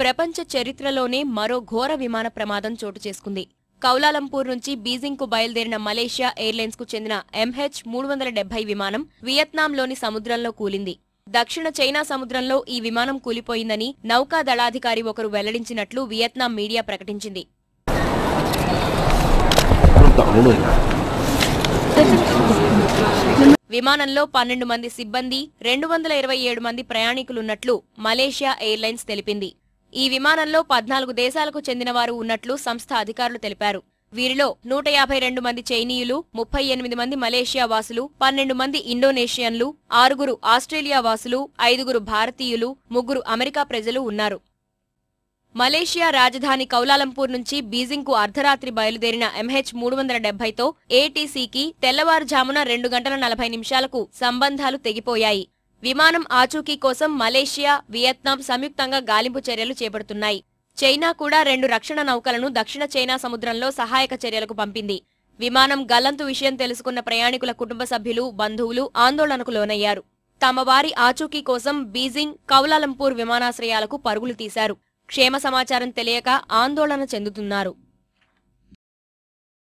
ప్రపంచ చరిత్రలోనే మరో ఘోర విమాన ప్రమాదం చోటు చేసుకుంది. కౌలాలంపూర్ నుంచి బీజింగ్కు బయలుదేరిన మలేషియా ఎయిర్లైన్స్కు చెందిన MH370 విమానం వియత్నాంలోని సముద్రంలో కూలింది. దక్షిణ చైనా సముద్రంలో ఈ విమానం కూలిపోయిందని నౌకాదళాధికారి ఒకరు వెల్లడించినట్లు వియత్నాం మీడియా ప్రకటించింది. విమానంలో 12 మంది సిబ్బంది, 227 మంది ప్రయాణికులున్నట్లు మలేషియా ఎయిర్లైన్స్ తెలిపింది. ఈ విమానంలో 14 దేశాలకు చెందినవారు ఉన్నట్లు సంస్థ అధికారులు తెలిపారు. వీరిలో 152 మంది చైనీయులు, 38 మంది మలేషియా వాసులు, 12 మంది ఇండోనేషియన్లు, 6 ఆస్ట్రేలియా వాసులు, 5 భారతీయులు, 3 అమెరికా ప్రజలు ఉన్నారు. మలేషియా రాజధాని కౌలాలంపూర్ నుంచి బీజింగ్కు అర్ధరాత్రి బయలుదేరిన MH370తో ఏటీసీకి తెల్లవారుజామున 2 గంటల 40 నిమిషాలకు సంబంధాలు తెగిపోయాయి. విమానం ఆచూకీ కోసం మలేషియా, వియత్నాం సంయుక్తంగా గాలింపు చర్యలు చేపడుతున్నాయి. చైనా కూడా 2 రక్షణ నౌకలను దక్షిణ చైనా సముద్రంలో సహాయక చర్యలకు పంపింది. విమానం గల్లంతు విషయం తెలుసుకున్న ప్రయాణికుల కుటుంబ సభ్యులు, బంధువులు ఆందోళనకు లోనయ్యారు. తమ వారి ఆచూకీ కోసం బీజింగ్, కౌలాలంపూర్ విమానాశ్రయాలకు పరుగులు తీశారు. క్షేమ సమాచారం తెలియక ఆందోళన చెందుతున్నారు.